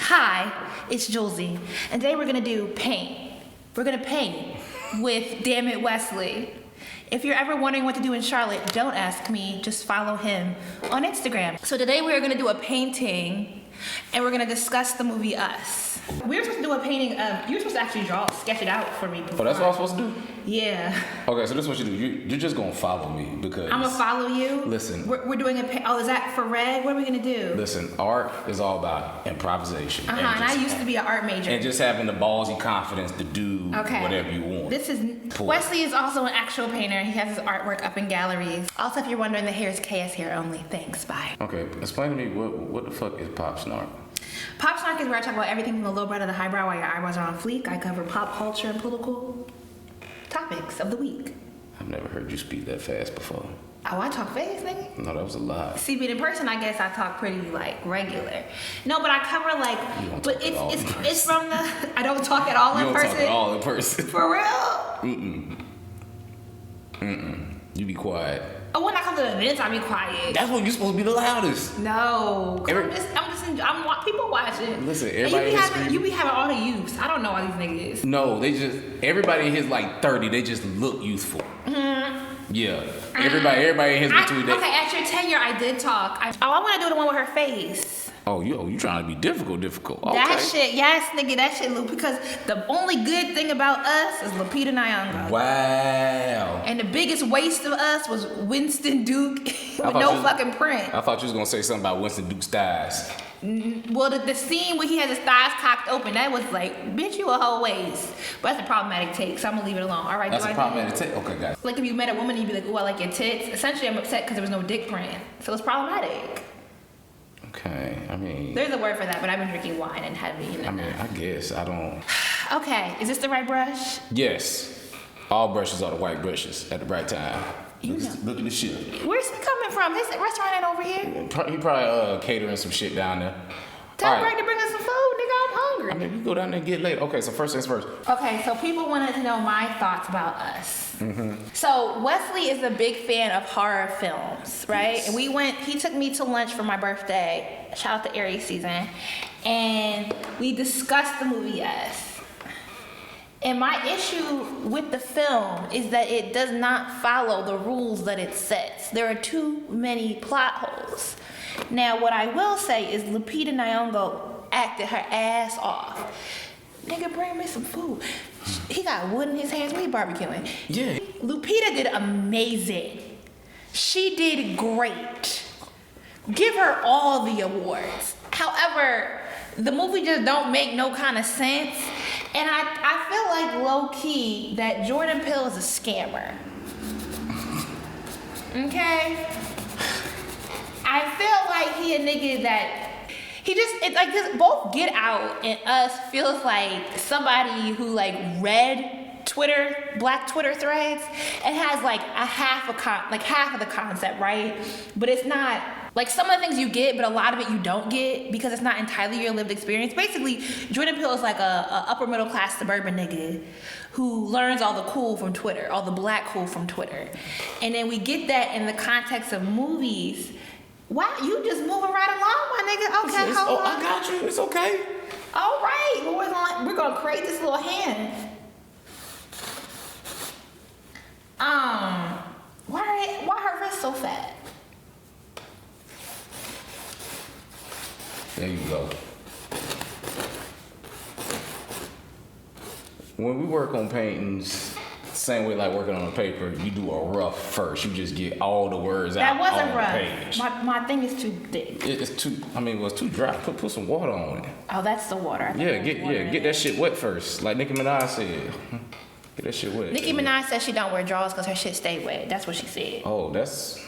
Hi, it's Julesy, and today we're gonna do paint. We're gonna paint with Damn It Wesley. If you're ever wondering what to do in Charlotte, don't ask me, just follow him on Instagram. So today we are gonna do a painting, and we're gonna discuss the movie Us. We were supposed to do a painting of, you were supposed to actually sketch it out for me before. Oh, that's what I was supposed to do? Yeah. Okay, so this is what you do. You're just gonna follow me because... I'm gonna follow you? Listen. We're doing oh, is that for red? What are we gonna do? Listen, art is all about improvisation. And I used to be an art major. And just having the ballsy confidence to do whatever you want. Wesley is also an actual painter. He has his artwork up in galleries. Also, if you're wondering, the hair is KS hair only. Thanks, bye. Okay, explain to me what the fuck is pop snark? Pop snark is where I talk about everything from the low brow to the highbrow while your eyebrows are on fleek. I cover pop culture and political topics of the week. I've never heard you speak that fast before. Oh, I talk fast, nigga? No, that was a lie. See, but in person, I guess I talk pretty, regular. No, but I cover, but it's from the, I don't talk at all in person? You don't talk at all in person. For real? You be quiet. Oh, when I come to the events, I be quiet. That's when you're supposed to be the loudest. No, I'm people watching. Listen, everybody you be having all the youths. I don't know all these niggas. No, everybody in his 30, they just look youthful. Yeah, everybody in his between that. Okay, at your tenure, I did talk. I want to do the one with her face. Oh, you trying to be difficult. Okay. That shit, yes, nigga, that shit, Lou, because the only good thing about Us is Lupita Nyong'o. Wow. And the biggest waste of Us was Winston Duke with no fucking print. I thought you was going to say something about Winston Duke's thighs. Well, the scene where he has his thighs cocked open, that was like, bitch, you a whole waist. But that's a problematic take, so I'm going to leave it alone. All right, that's a problematic take? Okay, guys. Like if you met a woman and you'd be like, ooh, I like your tits. Essentially, I'm upset because there was no dick print. So it's problematic. Okay, I mean... There's a word for that, but I've been drinking wine and heavy. I guess, I don't... Okay, is this the right brush? Yes. All brushes are the white brushes at the right time. Look at the shit. Where's he coming from? His restaurant ain't over here. He probably catering some shit down there. Tell Greg to bring us some food, nigga. I'm hungry. I mean, we go down there and get later. Okay, so first things first. Okay, so people wanted to know my thoughts about Us. So Wesley is a big fan of horror films, right? Yes. And he took me to lunch for my birthday. Shout out to Aries season. And we discussed the movie Us. And my issue with the film is that it does not follow the rules that it sets. There are too many plot holes. Now, what I will say is Lupita Nyong'o acted her ass off. Nigga, bring me some food. He got wood in his hands. What are you barbecuing? Yeah. Lupita did amazing. She did great. Give her all the awards. However, the movie just don't make no kind of sense. And I feel like low-key that Jordan Peele is a scammer. Okay? I feel like he a nigga that it's like this, both Get Out and Us feels like somebody who read Black Twitter threads and has half of the concept, right? But it's not like some of the things you get, but a lot of it you don't get because it's not entirely your lived experience. Basically, Jordan Peele is like a upper middle class suburban nigga who learns all the cool from Twitter, all the black cool from Twitter. And then we get that in the context of movies. Wow, you just moving right along, my nigga. Okay, hold on. I got you. It's okay. All right, well, we're gonna create this little hand. Why her wrist so fat? There you go. When we work on paintings, same way like working on a paper, you do a rough first. You just get all the words out on the page. That wasn't rough. My thing is too thick. It's too dry. Put some water on it. Oh, that's the water. Get that shit wet first. Like Nicki Minaj said. Get that shit wet. Nicki Minaj said she don't wear drawers because her shit stay wet. That's what she said. Oh, that's...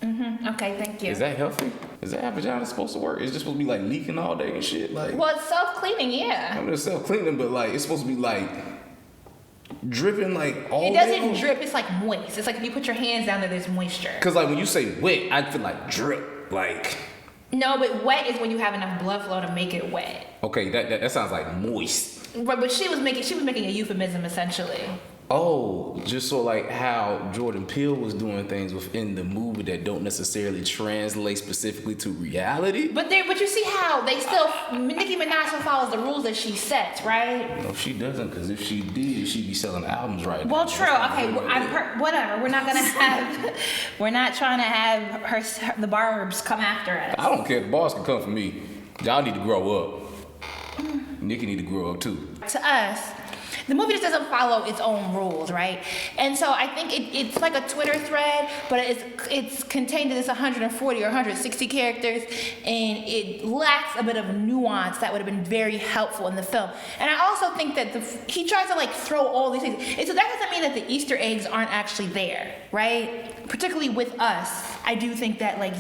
Okay, thank you. Is that healthy? Is that how vagina's supposed to work? It's just supposed to be leaking all day and shit? Well, it's self-cleaning, yeah. I mean, it's self-cleaning, but it's supposed to be dripping all day. It doesn't drip, it's moist. It's like if you put your hands down there, there's moisture. Because when you say wet, I feel like drip, No, but wet is when you have enough blood flow to make it wet. Okay, that sounds like moist. But she was making a euphemism essentially. Oh, just so like how Jordan Peele was doing things within the movie that don't necessarily translate specifically to reality. But you see how they still Nicki Minaj still follows the rules that she sets, right? No, she doesn't, because if she did, she'd be selling albums right well, now. True. Okay, whatever. We're not gonna have. We're not trying to have the barbs come after us. I don't care. The bars can come for me. Y'all need to grow up. Nicki need to grow up too. To us, the movie just doesn't follow its own rules, right? And so I think it's like a Twitter thread, but it's contained in this 140 or 160 characters, and it lacks a bit of nuance that would have been very helpful in the film. And I also think that he tries to like throw all these things, and so that doesn't mean that the Easter eggs aren't actually there, right? Particularly with us, I do think that like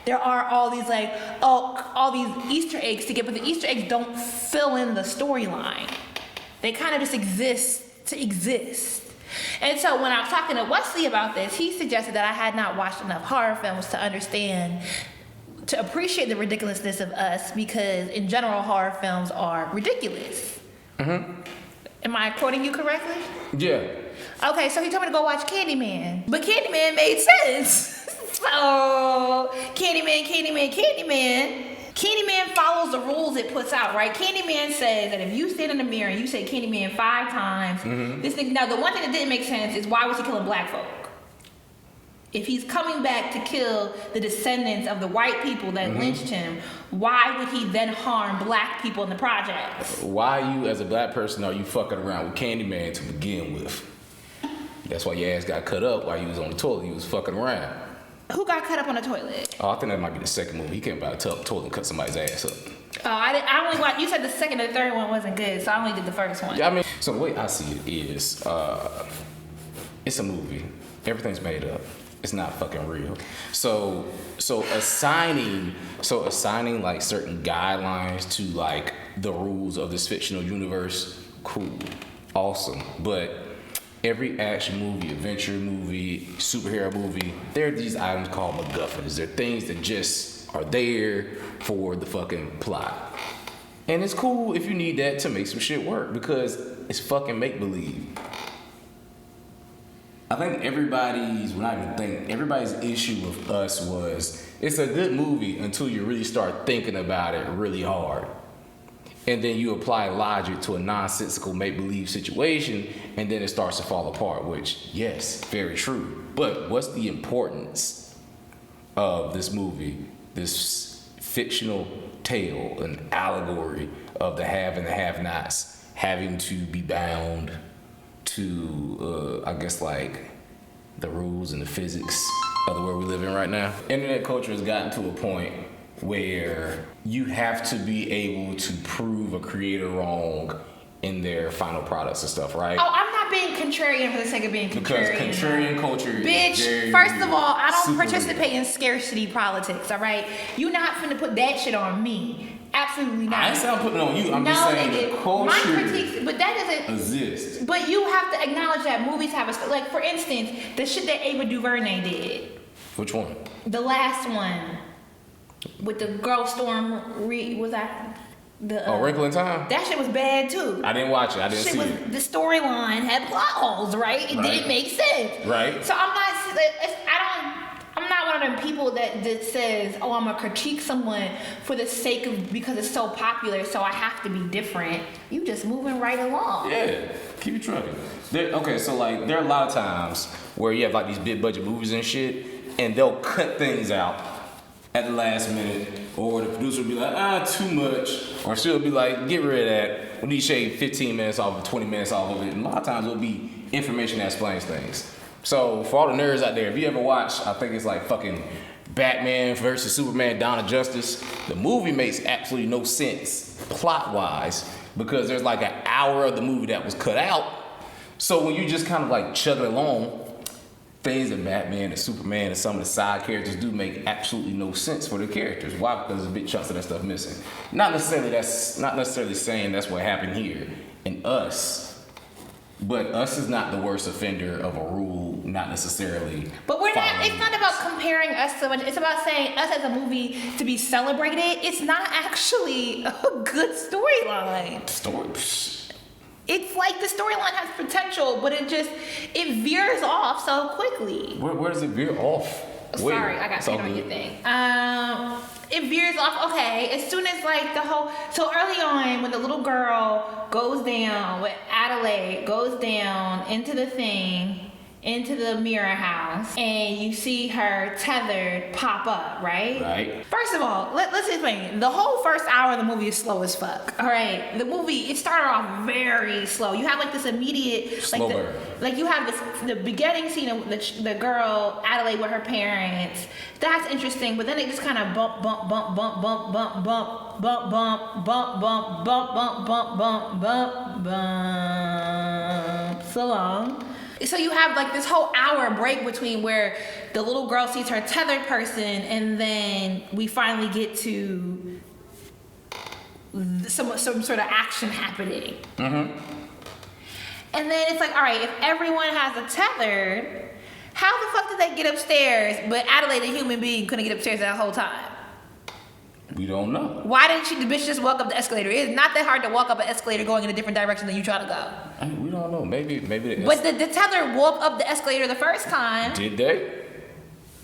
there are all these all these Easter eggs to get, but the Easter eggs don't fill in the storyline. They kind of just exist to exist. And so when I was talking to Wesley about this, he suggested that I had not watched enough horror films to appreciate the ridiculousness of us, because in general, horror films are ridiculous. Mm-hmm. Am I quoting you correctly? Yeah. Okay, so he told me to go watch Candyman. But Candyman made sense. So, Candyman follows the rules it puts out, right? Candyman says that if you stand in the mirror and you say Candyman 5 times, this thing. Now, the one thing that didn't make sense is why was he killing black folk? If he's coming back to kill the descendants of the white people that lynched him, why would he then harm black people in the projects? Why you, as a black person, are you fucking around with Candyman to begin with? That's why your ass got cut up while you was on the toilet. You was fucking around. Who got cut up on the toilet? Oh, I think that might be the second movie. He came by the toilet and cut somebody's ass up. Oh, I only watched. You said the second and third one wasn't good, so I only did the first one. Yeah, I mean, so the way I see it is, it's a movie. Everything's made up. It's not fucking real. So assigning like certain guidelines to like the rules of this fictional universe, cool, awesome. But every action movie, adventure movie, superhero movie, there are these items called MacGuffins. They're things that just are there for the fucking plot. And it's cool if you need that to make some shit work, because it's fucking make-believe. I think everybody's issue with us was, it's a good movie until you really start thinking about it really hard. And then you apply logic to a nonsensical make-believe situation, and then it starts to fall apart, which, yes, very true. But what's the importance of this movie, this fictional tale, an allegory of the have and the have-nots having to be bound to, I guess, like, the rules and the physics of the world we live in right now? Internet culture has gotten to a point where you have to be able to prove a creator wrong in their final products and stuff, right? Oh, I'm not being contrarian for the sake of being contrarian. Because contrarian culture is Bitch, first of all, I don't participate in scarcity politics, all right? You're not finna put that shit on me. Absolutely not. I ain't saying I'm putting it on you. I'm just saying the culture my critiques, but that doesn't exist. But you have to acknowledge that movies have a, like, for instance, the shit that Ava DuVernay did. Which one? The last one. With the girl Storm Reed, was that the Wrinkle in Time? That shit was bad too. I didn't watch it. I didn't see it. The storyline had plot holes, right? It didn't make sense. Right. So I'm not one of them people that says, oh, I'm gonna critique someone for the sake of, because it's so popular, so I have to be different. You just moving right along. Yeah, keep it trucking. Okay, so like there are a lot of times where you have like these big budget movies and shit, and they'll cut things out at the last minute, or the producer will be like, too much, or she'll be like, get rid of that. We need to shave 15 minutes off of 20 minutes off of it. And a lot of times it'll be information that explains things. So for all the nerds out there, if you ever watch, I think it's like fucking Batman versus Superman, Dawn of Justice, the movie makes absolutely no sense plot-wise, because there's like an hour of the movie that was cut out. So when you just kind of like chugging along, things that Batman and Superman and some of the side characters do make absolutely no sense for the characters. Why? Because there's big chunks of that stuff missing. Not necessarily saying that's what happened here in Us, but Us is not the worst offender of a rule, not necessarily. But it's not about comparing Us so much. It's about saying Us as a movie to be celebrated. It's not actually a good storyline. It's like the storyline has potential, but it veers off so quickly. Where does it veer off? Sorry, I got paid on your thing. It veers off. Okay, as soon as like so early on when the little girl goes down, when Adelaide goes down into the mirror house, and you see her tethered pop up, right? Right. First of all, let's explain. The whole first hour of the movie is slow as fuck. All right, the movie, it started off very slow. You have like this immediate slow burn. Like you have the beginning scene of the girl Adelaide with her parents. That's interesting, but then it just kind of bump, so long. So you have like this whole hour break between where the little girl sees her tethered person, and then we finally get to some sort of action happening. Mm-hmm. And then it's like, all right, if everyone has a tethered, how the fuck did they get upstairs? But Adelaide, a human being, couldn't get upstairs that whole time. We don't know. Why didn't the bitch just walk up the escalator? It's not that hard to walk up an escalator going in a different direction than you try to go. We don't know. Maybe. But the tether walked up the escalator the first time. Did they?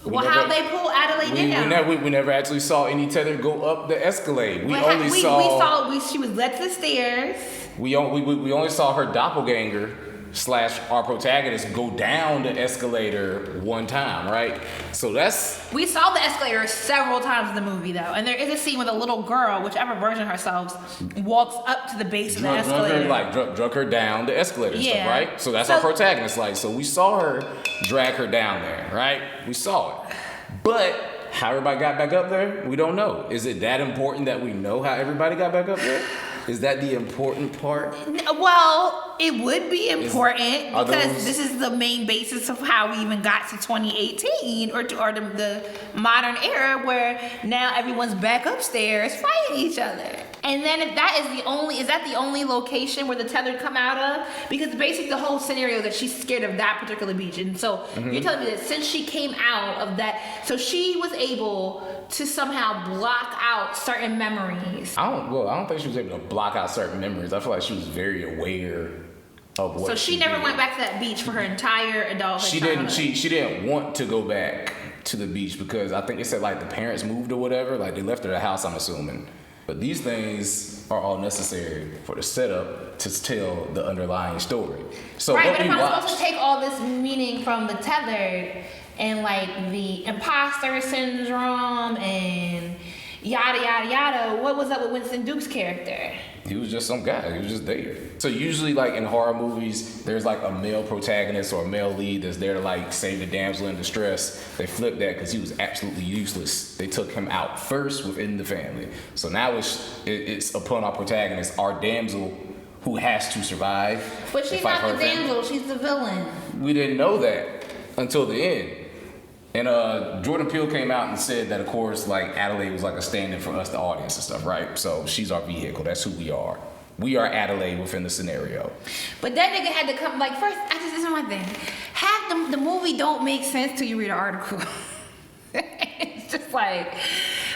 How they pull Adelaide down? We never actually saw any tether go up the escalade. We she was led to the stairs. We only saw her doppelganger / our protagonist go down the escalator one time, right? So we saw the escalator several times in the movie though, and there is a scene where the little girl, whichever version of herself, walks up to the base of the escalator. Drug her down the escalator and stuff, right? So that's our protagonist, like, so we saw her drag her down there, right? We saw it. But how everybody got back up there, we don't know. Is it that important that we know how everybody got back up there? Is that the important part? Well, it would be important because this is the main basis of how we even got to 2018 or the modern era where now everyone's back upstairs fighting each other. And then if that is the only location where the tethered come out of? Because basically the whole scenario is that she's scared of that particular beach. And so you're telling me that since she came out of that, so she was able to somehow block out certain memories. I don't think she was able to block out certain memories. I feel like she was very aware of what. So she never went back to that beach for her entire adulthood. She didn't want to go back to the beach because I think they said like the parents moved or whatever. Like they left her the house, I'm assuming. But these things are all necessary for the setup to tell the underlying story. So right, but if I'm supposed to take all this meaning from the tethered and like the imposter syndrome and yada yada yada, what was up with Winston Duke's character? He was just some guy. He was just there. So usually, like in horror movies, there's like a male protagonist or a male lead that's there to like save the damsel in distress. They flipped that because he was absolutely useless. They took him out first within the family. So now it's upon our protagonist, our damsel, who has to survive. But she's not the damsel. She's the villain. We didn't know that until the end. And Jordan Peele came out and said that, of course, like Adelaide was like a stand-in for us, the audience and stuff, right? So she's our vehicle. That's who we are. We are Adelaide within the scenario. But that nigga had to come, like, first, this is my thing. Half the movie don't make sense till you read an article. It's just like,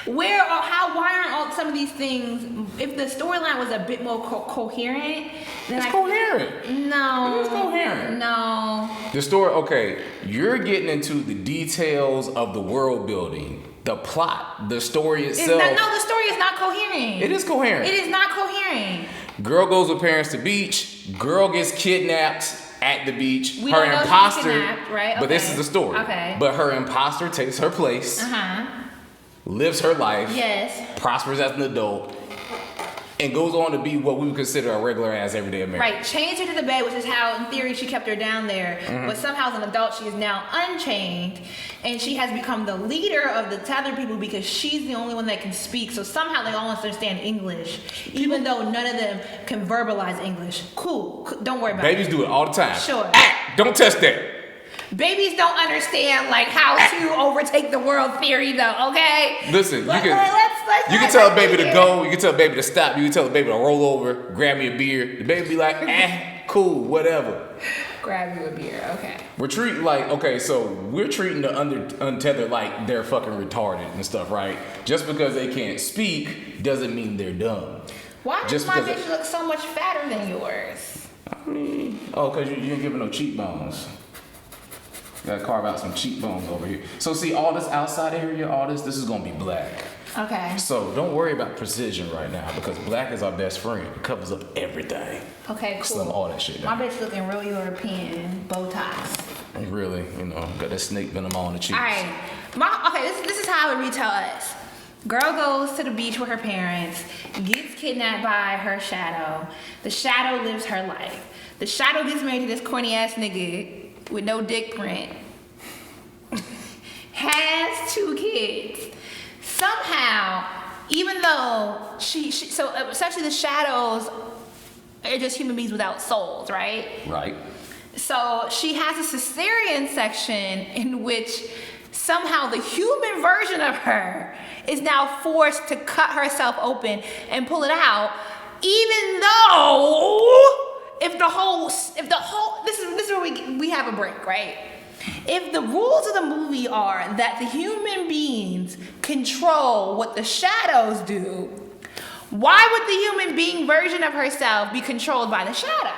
why aren't all some of these things, if the storyline was a bit more coherent, then it's coherent. No. It is coherent. No. The story, okay, you're getting into the details of the world building, the plot, the story itself. The story is not coherent. It is coherent. It is not coherent. Girl goes with parents to beach. Girl gets kidnapped at the beach. We her don't know imposter, she's kidnapped, right? But this is the story. Okay. But her imposter takes her place. Lives her life. Yes. Prospers as an adult. And goes on to be what we would consider a regular ass everyday American. Right, changed her to the bed, which is how, in theory, she kept her down there. But somehow, as an adult, she is now unchained, and she has become the leader of the tethered people because she's the only one that can speak. So somehow they all understand English, even though none of them can verbalize English. Cool, don't worry about it. Babies do it all the time. Sure. Don't test that. Babies don't understand like how to overtake the world theory, though. Okay. Listen, you can tell a baby to go. You can tell a baby to stop. You can tell a baby to roll over, grab me a beer. The baby be like, cool, whatever. Grab you a beer, okay. We're treating we're treating the untethered like they're fucking retarded and stuff, right? Just because they can't speak doesn't mean they're dumb. Why does my bitch look so much fatter than yours? Oh, because you ain't giving no cheekbones. Gotta carve out some cheekbones over here. So see, all this outside area, this is gonna be black. Okay. So don't worry about precision right now because black is our best friend. It covers up everything. Okay, cool. Slim all that shit down. My bitch looking real European, Botox. Really, got that snake venom on the cheeks. All right. This is how I would retell us. Girl goes to the beach with her parents, gets kidnapped by her shadow. The shadow lives her life. The shadow gets married to this corny ass nigga with no dick print. Has 2 kids. Somehow, even though so essentially the shadows are just human beings without souls, right? Right. So she has a cesarean section in which somehow the human version of her is now forced to cut herself open and pull it out, even though if the whole this is where we have a break, right? If the rules of the movie are that the human beings control what the shadows do, why would the human being version of herself be controlled by the shadow?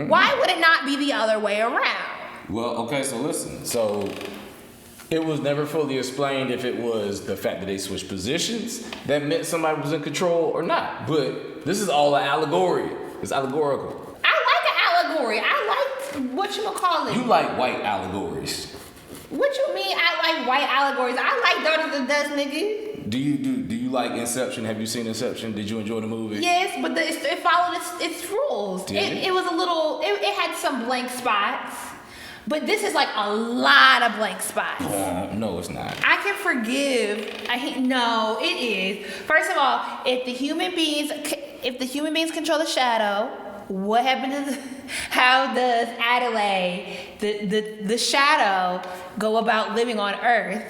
Why would it not be the other way around? Well, okay, so listen. So it was never fully explained if it was the fact that they switched positions that meant somebody was in control or not. But this is all an allegory. It's allegorical. I like an allegory. I like whatchamacallit. You like white allegories. What you mean I like white allegories? I like Daughters of Dust, nigga. Do you like Inception? Have you seen Inception? Did you enjoy the movie? Yes, but it followed its rules. It was a little, it had some blank spots. But this is like a lot of blank spots. No, it's not. I can forgive. No, it is. First of all, if the human beings control the shadow, what happened to how does Adelaide, the shadow, go about living on Earth?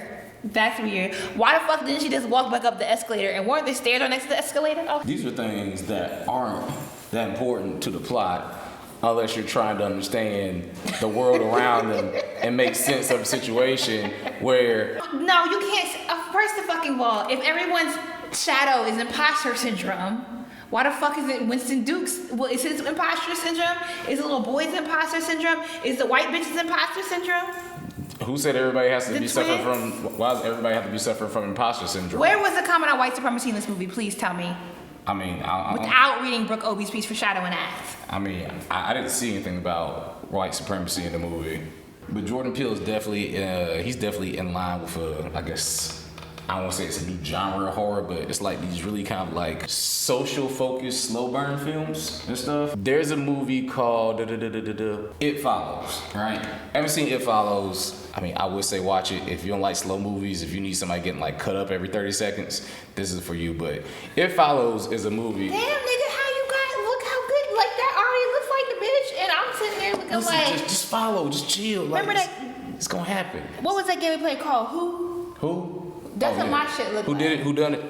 That's weird. Why the fuck didn't she just walk back up the escalator? And weren't there stairs right next to the escalator? Oh. These are things that aren't that important to the plot unless you're trying to understand the world around them and make sense of a situation where... No, you can't. First of fucking all, if everyone's shadow is imposter syndrome, why the fuck is it Winston Duke's? Well, is his imposter syndrome? Is the little boy's imposter syndrome? Is the white bitch's imposter syndrome? Who said everybody has to The be suffering twins? from... Why does everybody have to be suffering from imposter syndrome? Where was the comment on white supremacy in this movie? Please tell me. I mean, Without reading Brooke Obie's piece for Shadow and Ass. I mean, I didn't see anything about white supremacy in the movie, but Jordan Peele is definitely he's definitely in line with I guess I don't want to say it's a new genre of horror, but it's like these really kind of like social focused slow burn films and stuff. There's a movie called It Follows, right? Haven't seen It Follows. I mean, I would say watch it if you don't like slow movies. If you need somebody getting like cut up every 30 seconds, this is for you. But It Follows is a movie. Damn, nigga, how you guys look how good? Like that already looks like the bitch, and I'm sitting there looking Listen, like. just follow, just chill. Like, Remember that? It's gonna happen. What was that game we played called? Who? That's what my shit looked Who like. did it? Who done it?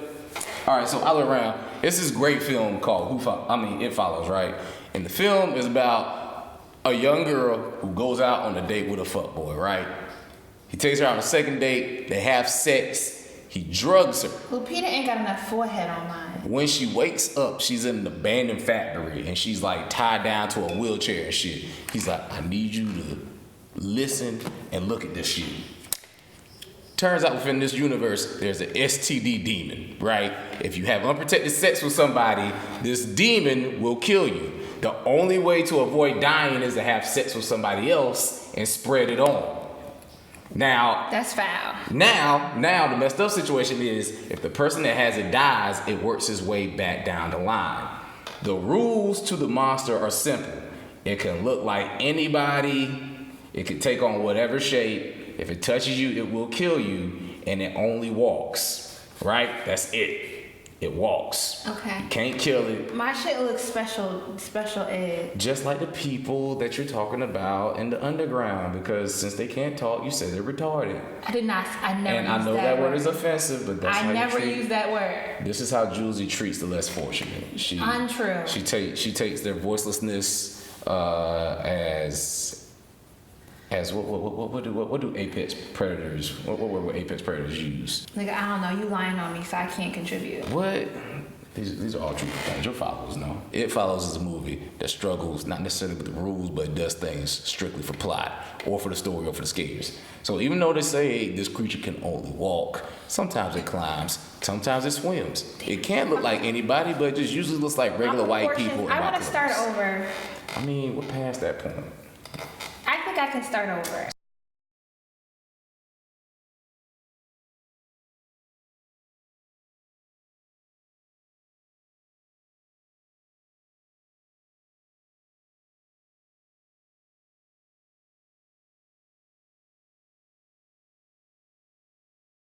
All right, so all around, it's this great film called It Follows, right? And the film is about a young girl who goes out on a date with a fuckboy, right? He takes her out on a second date. They have sex. He drugs her. Lupita ain't got enough forehead on mine. When she wakes up, she's in an abandoned factory and she's like tied down to a wheelchair and shit. He's like, I need you to listen and look at this shit. Turns out within this universe, there's an STD demon, right? If you have unprotected sex with somebody, this demon will kill you. The only way to avoid dying is to have sex with somebody else and spread it on. Now, That's foul. Now the messed up situation is if the person that has it dies, it works its way back down the line. The rules to the monster are simple. It can look like anybody. It can take on whatever shape. If it touches you, it will kill you, and it only walks, right? That's it. It walks. Okay. You can't kill it. My shit looks special ed. Just like the people that you're talking about in the underground, because since they can't talk, you say they're retarded. I did not. I never. And used I know that word is offensive, but that's how I never you treat. used that word. This is how Julesy treats the less fortunate. Untrue. She takes their voicelessness as what do apex predators? What word would apex predators use? Nigga, I don't know. You lying on me, so I can't contribute. What? These are all true things. Your follows, no. It Follows is a movie that struggles not necessarily with the rules, but does things strictly for plot or for the story or for the scares. So even though they say this creature can only walk, sometimes it climbs, sometimes it swims. It can't look like anybody, but it just usually looks like regular white people. I want to start over. I mean, we're past that point. I think I can start over.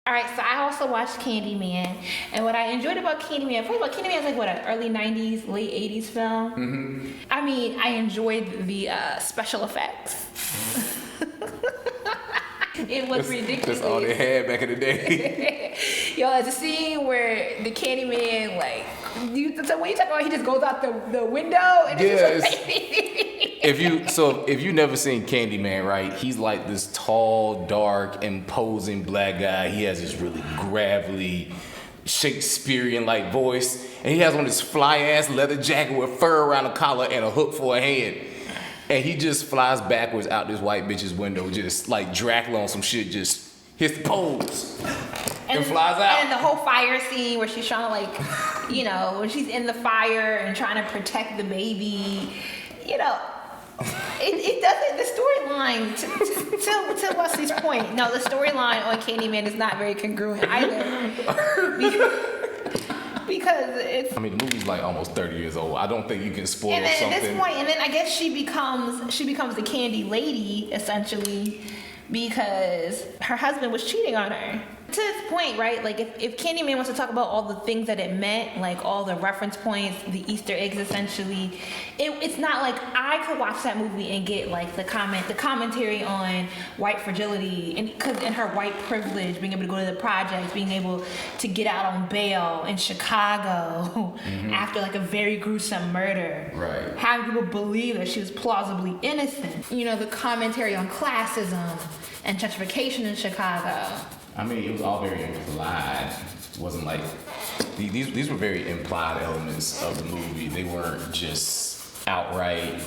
All right, so I also watched Candyman, and what I enjoyed about Candyman, first of all, Candyman is like what, an early '90s, late '80s film. Mm-hmm. I mean, I enjoyed the special effects. It was ridiculous. That's all they had back in the day. Yo, the scene where the Candyman, like, so when you talk about he just goes out the window and it's just like if you never seen Candyman, right? He's like this tall, dark, imposing black guy. He has this really gravelly, Shakespearean-like voice, and he has on this fly-ass leather jacket with fur around the collar and a hook for a hand. And he just flies backwards out this white bitch's window, just like Dracula on some shit, just hits the poles and flies out. And the whole fire scene where she's trying to, like, you know, when she's in the fire and trying to protect the baby, you know, it doesn't, the storyline, to Wesley's point, no, the storyline on Candyman is not very congruent either. Because it's. I mean, the movie's like almost 30 years old. I don't think you can spoil and then something. At this point, and then I guess she becomes the candy lady essentially because her husband was cheating on her. To this point, right? Like if Candyman wants to talk about all the things that it meant, like all the reference points, the Easter eggs, essentially, it's not like I could watch that movie and get like the commentary on white fragility and her white privilege, being able to go to the projects, being able to get out on bail in Chicago after like a very gruesome murder, right? Having people believe that she was plausibly innocent. You know, the commentary on classism and gentrification in Chicago. I mean, it was all very implied. It wasn't like these were very implied elements of the movie. They weren't just outright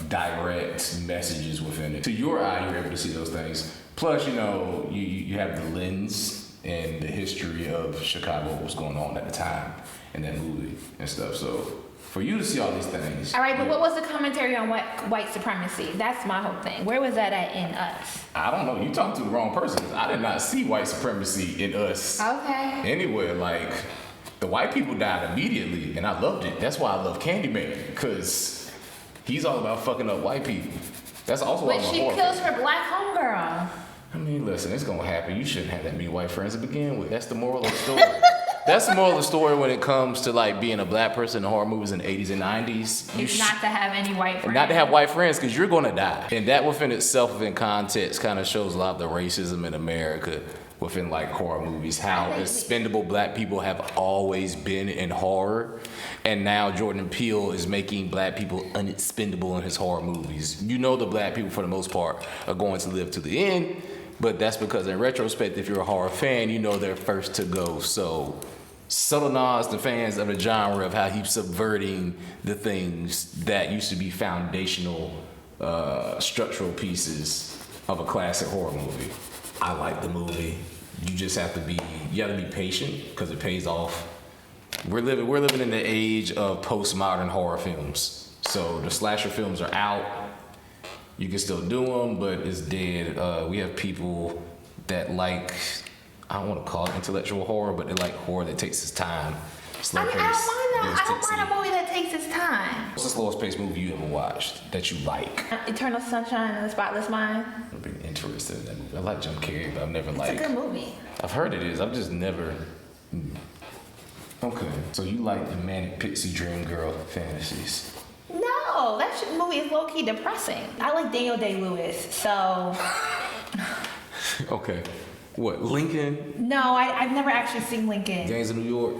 direct messages within it. To your eye, you're able to see those things. Plus, you know, you have the lens and the history of Chicago, what was going on at the time in that movie and stuff. So for you to see all these things. All right, but what was the commentary on white supremacy? That's my whole thing. Where was that at in Us? I don't know. You talked to the wrong person. I did not see white supremacy in Us. Okay. Anywhere. Like, the white people died immediately, and I loved it. That's why I love Candyman, because he's all about fucking up white people. That's also why But she kills her black homegirl. I mean, listen, it's gonna happen. You shouldn't have that many white friends to begin with. That's the moral of the story. That's the moral of the story when it comes to like being a black person in horror movies in the 80s and 90s. It's not to have any white friends. Not to have white friends, because you're gonna die. And that within itself, within context, kind of shows a lot of the racism in America within like horror movies. How expendable black people have always been in horror. And now Jordan Peele is making black people unexpendable in his horror movies. You know the black people, for the most part, are going to live to the end. But that's because in retrospect, if you're a horror fan, you know they're first to go. So subtle nods to fans of the genre of how he's subverting the things that used to be foundational structural pieces of a classic horror movie. I like the movie. You just have to be patient because it pays off. We're living in the age of postmodern horror films. So the slasher films are out. You can still do them, but it's dead. We have people that like, I don't want to call it intellectual horror, but they like horror that takes its time. I don't mind a movie that takes its time. What's the slowest paced movie you ever watched that you like? Eternal Sunshine of the Spotless Mind. I've been interested in that movie. I like Jim Carrey, but I've never It's a good movie. I've heard it is. I've just never. Okay, so you like the manic pixie dream girl fantasies? No, that movie is low key depressing. I like Daniel Day-Lewis, so. Okay. What, Lincoln? No, I've never actually seen Lincoln. Gangs of New York?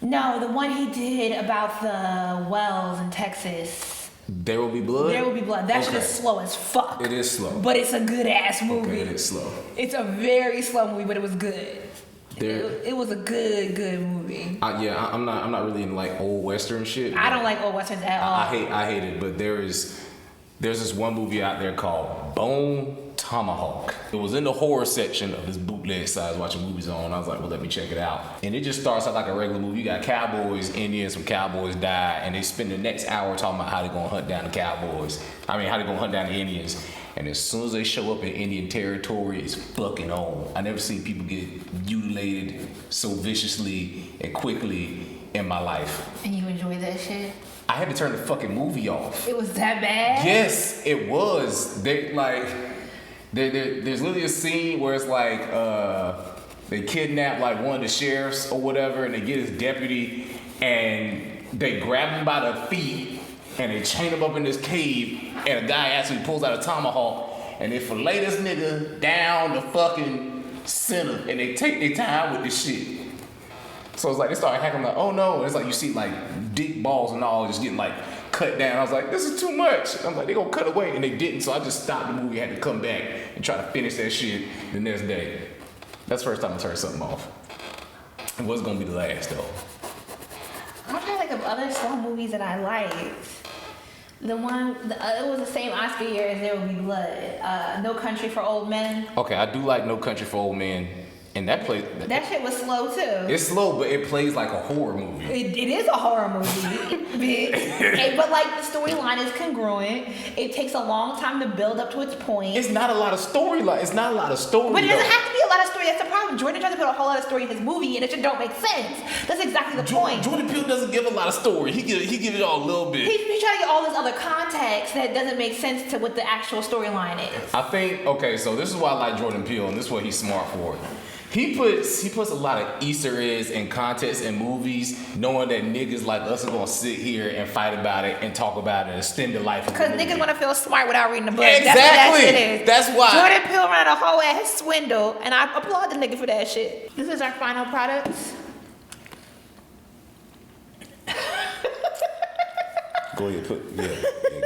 No, the one he did about the wells in Texas. There Will Be Blood? There Will Be Blood. That shit is slow as fuck. It is slow. But it's a good ass movie. Okay, it is slow. It's a very slow movie, but it was good. It was a good movie. I'm not really into like old Western shit. I don't like old Westerns at all. I hate it, but there's this one movie out there called Bone Tomahawk. It was in the horror section of this bootleg site I was watching movies on. I was like, well, let me check it out. And it just starts out like a regular movie. You got cowboys, Indians, some cowboys die, and they spend the next hour talking about how they're gonna hunt down the cowboys. How they're gonna hunt down the Indians. And as soon as they show up in Indian territory, it's fucking on. I never seen people get mutilated so viciously and quickly in my life. And you enjoy that shit? I had to turn the fucking movie off. It was that bad? Yes, it was. There's literally a scene where it's like they kidnap like one of the sheriffs or whatever, and they get his deputy, and they grab him by the feet, and they chain him up in this cave, and a guy actually pulls out a tomahawk, and they fillet this nigga down the fucking center, and they take their time with this shit. So it's like they started hacking, like, oh no, and it's like you see like dick balls and all just getting like cut down. I was like, this is too much. I'm like, they gonna cut away, and they didn't. So I just stopped the movie, had to come back and try to finish that shit the next day. That's the first time I turned something off. It wasn't gonna be the last though. I'm trying to think of other slow movies that I liked. It was the same Oscar year as There Will Be Blood. No Country for Old Men. Okay, I do like No Country for Old Men. And that plays. That shit was slow too. It's slow, but it plays like a horror movie. It is a horror movie, bitch. But like the storyline is congruent. It takes a long time to build up to its point. It's not a lot of storyline. It's not a lot of story. But it doesn't have to be a lot of story. That's the problem. Jordan tries to put a whole lot of story in his movie, and it just don't make sense. That's exactly the point. Jordan Peele doesn't give a lot of story. He gives it all a little bit. He's trying to get all this other context that doesn't make sense to what the actual storyline is. I think so this is why I like Jordan Peele, and this is what he's smart for. He puts a lot of Easter eggs and context in movies, knowing that niggas like us are gonna sit here and fight about it and talk about it and extend the life of the movie. Because niggas want to feel smart without reading the book. Exactly. That's what that shit is. That's why. Jordan Peele ran a whole ass swindle, and I applaud the nigga for that shit. This is our final products. Go ahead,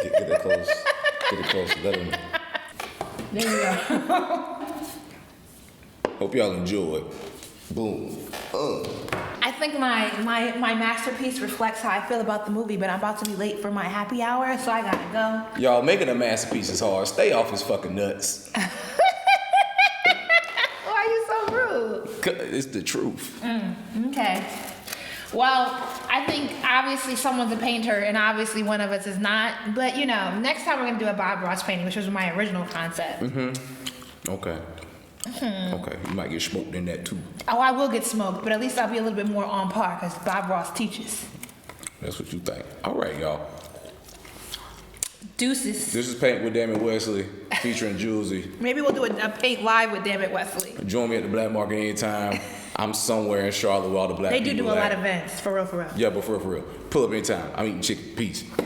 get that close. Get it close. Let him. There you go. Hope y'all enjoyed. Boom. I think my masterpiece reflects how I feel about the movie, but I'm about to be late for my happy hour, so I gotta go. Y'all, making a masterpiece is hard. Stay off his fucking nuts. Why are you so rude? It's the truth. Okay. Well, I think obviously someone's a painter, and obviously one of us is not. But next time we're gonna do a Bob Ross painting, which was my original concept. Okay. Okay, you might get smoked in that too. Oh, I will get smoked, but at least I'll be a little bit more on par because Bob Ross teaches. That's what you think. All right, y'all. Deuces. This is Paint with Dammit Wesley, featuring Julesy. Maybe we'll do a paint live with Dammit Wesley. Join me at the Black Market anytime. I'm somewhere in Charlotte where all the black people They do a lot of events, for real. Yeah, but for real. Pull up anytime. I'm eating chicken. Peace.